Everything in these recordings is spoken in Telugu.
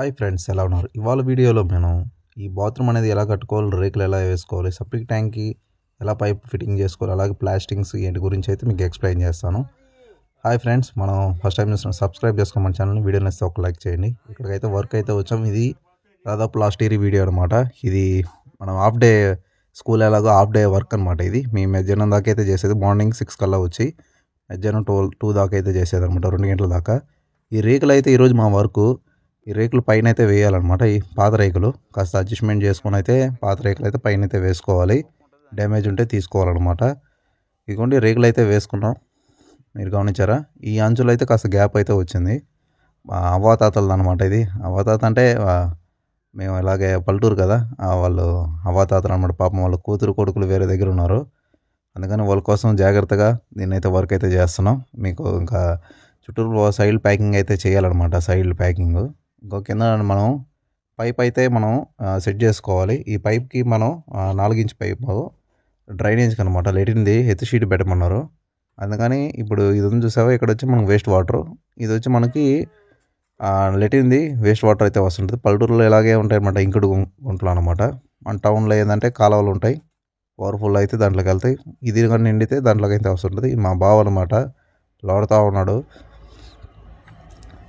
హాయ్ ఫ్రెండ్స్, ఎలా ఉన్నారు? ఇవాళ వీడియోలో మనం ఈ బాత్రూమ్ అనేది ఎలా కట్టుకోవాలి, రేకులు ఎలా వేసుకోవాలి, సెప్టిక్ ట్యాంక్కి ఎలా పైప్ ఫిట్టింగ్ చేసుకోవాలి, అలాగే ప్లాస్టింగ్స్ ఏంటి గురించి అయితే మీకు ఎక్స్ప్లెయిన్ చేస్తాను. హాయ్ ఫ్రెండ్స్, మనం ఫస్ట్ టైం చూసిన సబ్స్క్రైబ్ చేసుకో మన ఛానల్ని, వీడియో నచ్చితే ఒక లైక్ చేయండి. ఇక్కడికైతే వర్క్ అయితే వచ్చాం. ఇది దాదాపు లాస్ట్ ఇయర్ వీడియో అనమాట. ఇది మనం హాఫ్ డే స్కూల్ ఎలాగో హాఫ్ డే వర్క్ అనమాట. ఇది మేము మధ్యాహ్నం దాకా అయితే చేసేది. మార్నింగ్ 6 కల్లా వచ్చి మధ్యాహ్నం 2 దాకా అయితే చేసేది అనమాట, 2 గంటల దాకా. ఈ రేకులు అయితే ఈరోజు మా వర్క్. ఈ రేకులు పైన అయితే వేయాలన్నమాట. ఈ పాత రేకులు కాస్త అడ్జస్ట్మెంట్ చేసుకొని అయితే పాత రేకులు అయితే పైన అయితే వేసుకోవాలి. డ్యామేజ్ ఉంటే తీసుకోవాలన్నమాట. ఇదిగోండి రేకులు అయితే వేసుకున్నాం. మీరు గమనించారా? ఈ అంచులు అయితే కాస్త గ్యాప్ అయితే వచ్చింది. అవ్వాతాతలది అనమాట ఇది. అవ్వాతాత అంటే మేము ఇలాగే పల్లెటూరు కదా, వాళ్ళు అవ్వాతాతలు అనమాట. పాపం వాళ్ళ కూతురు కొడుకులు వేరే దగ్గర ఉన్నారు. అందుకని వాళ్ళ కోసం జాగ్రత్తగా దీన్ని అయితే వర్క్ అయితే చేస్తున్నాం. మీకు ఇంకా చుట్టూరు సైడ్ ప్యాకింగ్ అయితే చేయాలన్నమాట. సైడ్ ప్యాకింగ్ ఇంకో కింద మనం పైప్ అయితే మనం సెట్ చేసుకోవాలి. ఈ పైప్కి మనం 4 ఇంచ్ పైపు డ్రైనేజ్కి అనమాట. లెటిన్ది ఎత్తు షీట్ పెట్టమన్నారు. అందుకని ఇప్పుడు ఇది ఉంది చూసావా, ఇక్కడ వచ్చి మనకు వేస్ట్ వాటర్, ఇది వచ్చి మనకి లెటిన్ది వేస్ట్ వాటర్ అయితే వస్తుంటుంది. పల్లెటూరులో ఇలాగే ఉంటాయి అనమాట, ఇంకుడు గుంటలు అనమాట. మన టౌన్లో ఏంటంటే కాలువలు ఉంటాయి, పవర్ఫుల్ అయితే దాంట్లోకి వెళ్తాయి. ఇది కానీ నిండితే దాంట్లోకి అయితే వస్తుంటుంది. మా బావ అనమాట లోడుతూ ఉన్నాడు.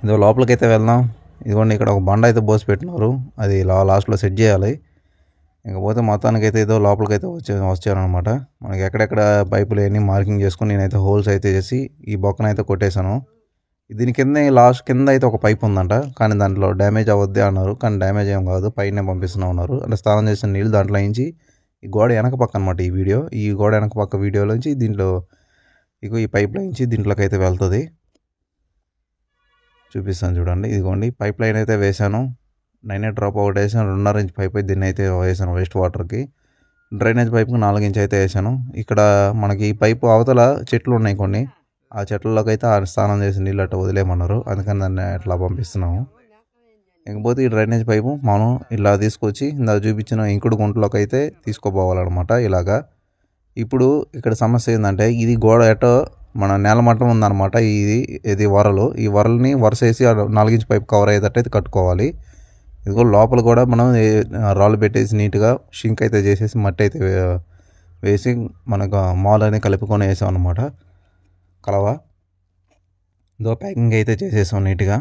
ఇదో లోపలికి అయితే వెళ్దాం. ఇదిగోండి ఇక్కడ ఒక బండ అయితే పోసి పెట్టినారు, అది లాస్ట్లో సెట్ చేయాలి. ఇంకపోతే మొత్తానికి అయితే ఏదో లోపలికి అయితే వచ్చాను అనమాట. మనకి ఎక్కడెక్కడ పైపులు అన్నీ మార్కింగ్ చేసుకుని నేనైతే హోల్స్ అయితే చేసి ఈ బొక్కన అయితే కొట్టేశాను. దీని కింద లాస్ట్ కింద అయితే ఒక పైప్ ఉందంట, కానీ దాంట్లో డ్యామేజ్ అవ్వద్దే అన్నారు. కానీ డ్యామేజ్ ఏం కాదు, పైన పంపిస్తూనే ఉన్నారు. అంటే స్నానం చేసిన నీళ్ళు దాంట్లో నుంచి ఈ గోడ వెనక పక్క అనమాట. ఈ గోడ వెనక పక్క వీడియోలోంచి దీంట్లో ఇగో ఈ పైప్ లైన్ నుంచి దీంట్లోకి అయితే వెళ్తుంది. చూపిస్తాను చూడండి. ఇదిగోండి పైప్ లైన్ అయితే వేశాను. 9 డ్రాప్ ఒకటి వేసాను. 2.5 ఇంచ్ పైప్ అయితే దీన్ని అయితే వేసాను వేస్ట్ వాటర్కి. డ్రైనేజ్ పైప్కి 4 ఇంచ్ అయితే వేసాను. ఇక్కడ మనకి ఈ పైపు అవతల చెట్లు ఉన్నాయి కొన్ని, ఆ చెట్లలోకి అయితే స్నానం చేసి నీళ్ళు అట్లా వదిలేయమన్నారు. అందుకని దాన్ని అట్లా పంపిస్తున్నాము. ఇకపోతే ఈ డ్రైనేజ్ పైపు మనం ఇలా తీసుకొచ్చి ఇందాక చూపించిన ఇంకుడు గుంటలోకి అయితే తీసుకోపోవాలన్నమాట. ఇలాగా ఇప్పుడు ఇక్కడ సమస్య ఏంటంటే, ఇది గోడ ఎటో మన నేలమట్టం ఉందన్నమాట. ఇది వరలు, ఈ వరల్ని వరుసేసి 4 ఇంచ్ పైప్ కవర్ అయ్యేటట్టు అయితే కట్టుకోవాలి. ఇదిగో లోపల కూడా మనం రాళ్ళు పెట్టేసి నీట్గా షింక్ అయితే చేసేసి మట్టి అయితే వేసి మనకు మాల్ అనేది కలుపుకొని వేసాం అనమాట. కలవ ఇదో ప్యాకింగ్ అయితే చేసేసాం నీట్గా.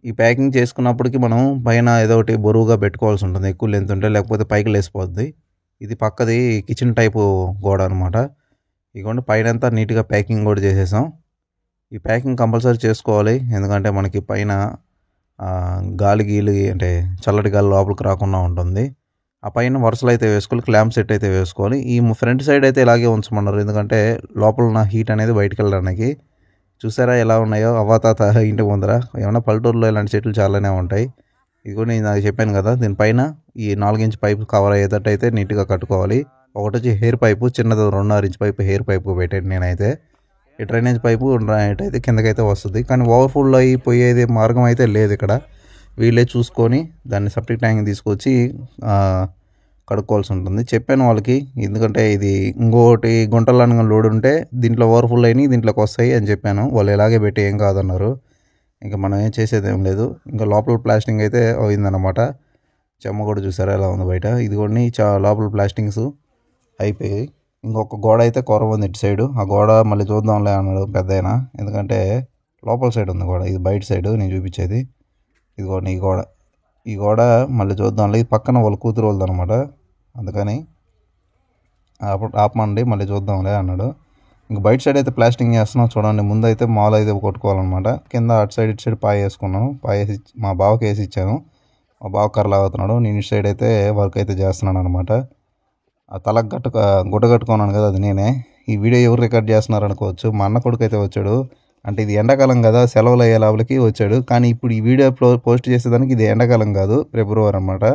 ఈ ప్యాకింగ్ చేసుకున్నప్పటికీ మనం పైన ఏదో ఒకటి బరువుగా పెట్టుకోవాల్సి ఉంటుంది, ఎక్కువ లెంత్ ఉంటే, లేకపోతే పైకి లేసిపోద్ది. ఇది పక్కది కిచెన్ టైపు గోడ అనమాట. ఇదిగోండి పైన అంతా నీట్గా ప్యాకింగ్ కూడా చేసేసాం. ఈ ప్యాకింగ్ కంపల్సరీ చేసుకోవాలి, ఎందుకంటే మనకి పైన గాలి అంటే చల్లటి గాలి లోపలికి రాకుండా ఉంటుంది. ఆ పైన వరుసలు అయితే వేసుకోవాలి, క్లాంప్ సెట్ అయితే వేసుకోవాలి. ఈ ఫ్రంట్ సైడ్ అయితే ఇలాగే ఉంచమన్నారు, ఎందుకంటే లోపల ఉన్న హీట్ అనేది బయటకు వెళ్ళడానికి. చూసారా ఎలా ఉన్నాయో అవ్వాతాత ఇంటి ముందర. ఏమన్నా పల్లెటూరులో ఇలాంటి చెట్లు చాలానే ఉంటాయి. ఇది కూడా నేను నాకు చెప్పాను కదా, దీనిపైన ఈ 4 ఇంచ్ పైపు కవర్ అయ్యేటట్టు అయితే నీట్గా కట్టుకోవాలి. ఒకటి వచ్చి హెయిర్ పైపు, చిన్నది 2.5 ఇంచ్ పైపు హెయిర్ పైపు పెట్టాను నేనైతే. ఈ డ్రైనేజ్ పైపు అయితే కిందకైతే వస్తుంది, కానీ ఓవర్ఫుల్ అయిపోయేది మార్గం అయితే లేదు ఇక్కడ. వీళ్ళే చూసుకొని దాన్ని సెప్టిక్ ట్యాంక్ తీసుకొచ్చి కడుక్కోవాల్సి ఉంటుంది. చెప్పాను వాళ్ళకి, ఎందుకంటే ఇది ఇంకోటి గుంటలను లోడ్ ఉంటే దీంట్లో ఓవర్ఫుల్ అయినాయి దీంట్లోకి వస్తాయి అని చెప్పాను. వాళ్ళు ఎలాగే పెట్టి ఏం కాదన్నారు. ఇంకా మనం ఏం చేసేది ఏం లేదు. ఇంకా లోపల ప్లాస్టింగ్ అయితే అయిందన్నమాట. చెమ్మ కూడా చూసారా ఎలా ఉంది బయట. ఇది కూడా లోపల ప్లాస్టింగ్స్ అయిపోయాయి. ఇంకొక గోడ అయితే కొరవ ఉంది ఇటు సైడు. ఆ గోడ మళ్ళీ చూద్దాంలే అన్నాడు పెద్దయిన, ఎందుకంటే లోపల సైడ్ ఉంది గోడ, ఇది బయట సైడు నేను చూపించేది. ఇదిగోండి ఈ గోడ మళ్ళీ చూద్దాంలే. ఇది పక్కన వాళ్ళ కూతురు వాళ్ళది అనమాట, అందుకని ఆపమండి మళ్ళీ చూద్దాంలే అన్నాడు. ఇంక బయట సైడ్ అయితే ప్లాస్టింగ్ చేస్తున్నాం చూడండి. ముందు అయితే మాల్ అయితే కొట్టుకోవాలన్నమాట. కింద అటు సైడ్ ఇటు సైడ్ పాయ వేసుకున్నాను. పాయ వేసి మా బావకి వేసి ఇచ్చాను. మా బావ కర్రలు అవుతున్నాడు, నేను ఇటు సైడ్ అయితే వర్క్ అయితే చేస్తున్నాను అనమాట. ఆ తలకు గుడ్డ కట్టుకున్నాను కదా, అది నేనే. ఈ వీడియో ఎవరు రికార్డ్ చేస్తున్నారు అనుకోవచ్చు, మా అన్న కొడుకు అయితే వచ్చాడు. అంటే ఇది ఎండాకాలం కదా, సెలవులు అయ్యే లోపలికి వచ్చాడు. కానీ ఇప్పుడు ఈ వీడియో పోస్ట్ చేసేదానికి ఇది ఎండాకాలం కాదు, ఫిబ్రవరి అనమాట.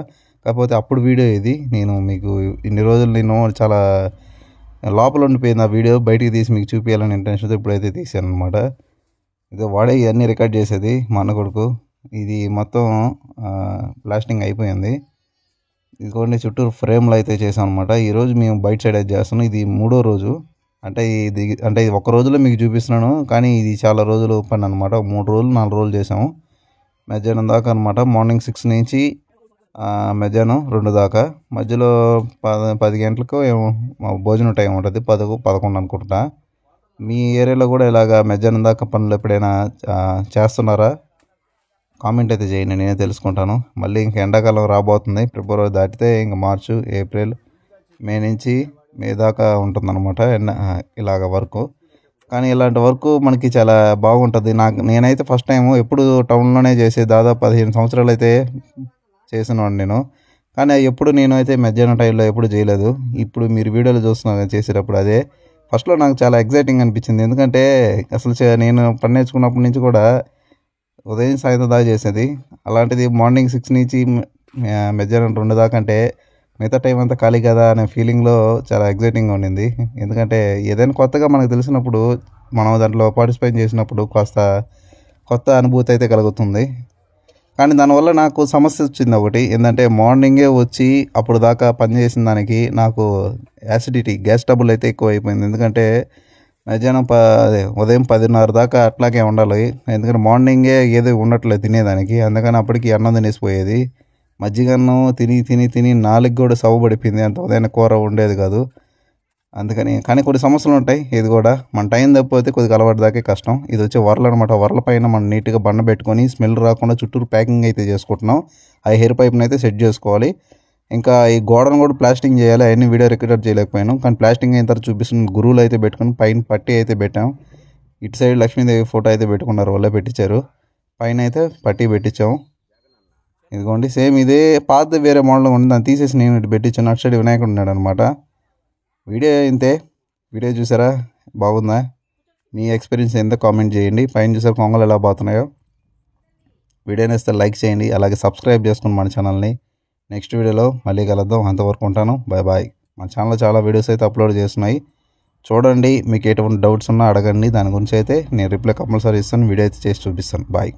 కాకపోతే అప్పుడు వీడియో ఇది. నేను మీకు ఇన్ని రోజులు నేను చాలా లోపల ఉండిపోయింది ఆ వీడియో, బయటికి తీసి మీకు చూపించాలని ఇంటెన్షన్తో ఇప్పుడైతే తీసాను అనమాట. ఇదో వాడే ఇవన్నీ రికార్డ్ చేసేది మా అన్న కొడుకు. ఇది మొత్తం ప్లాస్టింగ్ అయిపోయింది. ఇదిగోండి చుట్టూరు ఫ్రేమ్లు అయితే చేసాం అనమాట. ఈరోజు మేము బయట సైడ్ అయితే చేస్తున్నాం. ఇది 3వ రోజు. అంటే ఇది ఒక రోజులో మీకు చూపిస్తున్నాను, కానీ ఇది చాలా రోజులు పని అనమాట. 3 రోజులు 4 రోజులు చేసాము. మధ్యాహ్నం దాకా అనమాట. మార్నింగ్ 6 నుంచి మధ్యాహ్నం 2 దాకా. మధ్యలో 10 గంటలకు ఏమో మా భోజనం టైం ఉంటుంది, 10, 11 అనుకుంటా. మీ ఏరియాలో కూడా ఇలాగ మధ్యాహ్నం దాకా పనులు ఎప్పుడైనా చేస్తున్నారా? కామెంట్ అయితే చేయండి, నేనే తెలుసుకుంటాను. మళ్ళీ ఇంకా ఎండాకాలం రాబోతుంది. ఫిబ్రవరి దాటితే ఇంకా మార్చు, ఏప్రిల్, మే దాకా ఉంటుందన్నమాట ఇలాగ వర్క్. కానీ ఇలాంటి వర్క్ మనకి చాలా బాగుంటుంది. నేనైతే ఫస్ట్ టైం ఎప్పుడు టౌన్లోనే చేసే, దాదాపు 15 సంవత్సరాలు అయితే చేసినవాడు నేను. కానీ ఎప్పుడు నేను అయితే మధ్యాహ్నం టైంలో ఎప్పుడు చేయలేదు. ఇప్పుడు మీరు వీడియోలు చూస్తున్నారు చేసేటప్పుడు అదే ఫస్ట్లో నాకు చాలా ఎగ్జైటింగ్ అనిపించింది. ఎందుకంటే అసలు నేను పని నేర్చుకున్నప్పటి నుంచి కూడా ఉదయం సాయంత్రం దాకా చేసేది. అలాంటిది మార్నింగ్ 6 నుంచి మధ్యాహ్నం 2 దాకా అంటే మిగతా టైం అంతా ఖాళీ కదా అనే ఫీలింగ్లో చాలా ఎగ్జైటింగ్గా ఉండింది. ఎందుకంటే ఏదైనా కొత్తగా మనకు తెలిసినప్పుడు మనం దాంట్లో పార్టిసిపేట్ చేసినప్పుడు కాస్త కొత్త అనుభూతి అయితే కలుగుతుంది. కానీ దానివల్ల నాకు సమస్య వచ్చింది ఒకటి. ఏంటంటే మార్నింగే వచ్చి అప్పుడు దాకా పని చేసిన దానికి నాకు యాసిడిటీ, గ్యాస్ ట్రబుల్ అయితే ఎక్కువ అయిపోయింది. ఎందుకంటే మధ్యాహ్నం ఉదయం 10:30 దాకా అట్లాగే ఉండాలి. ఎందుకంటే మార్నింగే ఏదో ఉండట్లేదు తినేదానికి. అందుకని అప్పటికి అన్నం తినేసిపోయేది. మజ్జిగన్నం తిని నాలుగు కూడా సవ్వబడిపోయింది. అంత ఉదయం కూర ఉండేది కాదు. అందుకని కానీ కొన్ని సమస్యలు ఉంటాయి. ఇది కూడా మన టైం తప్పిపోతే కొద్దిగా అలవాటు దాకే కష్టం. ఇది వచ్చి వరలు అనమాట. వరల పైన మనం నీట్గా బండ పెట్టుకొని స్మెల్ రాకుండా చుట్టూరు ప్యాకింగ్ అయితే చేసుకుంటున్నాం. ఆ హెయిర్ పైప్ని అయితే సెట్ చేసుకోవాలి. ఇంకా ఈ గోడను కూడా ప్లాస్టింగ్ చేయాలి. అవన్నీ వీడియో రికార్డ్ చేయలేకపోయాను. కానీ ప్లాస్టింగ్ అయిన తర్వాత చూపిస్తున్న గురువులు అయితే పెట్టుకుని పైన పట్టి అయితే పెట్టాం. ఇటు సైడ్ లక్ష్మీదేవి ఫోటో అయితే పెట్టుకున్నారు, వాళ్ళే పెట్టించారు. పైన అయితే పట్టి పెట్టించాము. ఇదిగోండి సేమ్ ఇదే పాత వేరే మోడల్ ఉంది, దాన్ని తీసేసి నేను ఇటు పెట్టించాను. అటు సైడ్ వినాయకుడు ఉన్నాడు అనమాట. వీడియో ఇంతే. వీడియో చూసారా, బాగుందా? మీ ఎక్స్పీరియన్స్ ఎంత కామెంట్ చేయండి. పైన చూసారు కొంగలు ఎలా పోతున్నాయో. వీడియోని ఇస్తే లైక్ చేయండి, అలాగే సబ్స్క్రైబ్ చేసుకోండి మన ఛానల్ని. నెక్స్ట్ వీడియోలో మళ్ళీ కలుద్దాం. అంతవరకు ఉంటాను. బాయ్. మన ఛానల్లో చాలా వీడియోస్ అయితే అప్లోడ్ చేస్తున్నాయి, చూడండి. మీకు ఎటువంటి డౌట్స్ ఉన్నా అడగండి. దాని గురించి అయితే నేను రిప్లై కంపల్సరీ ఇస్తాను. వీడియో అయితే చేసి చూపిస్తాను. బాయ్.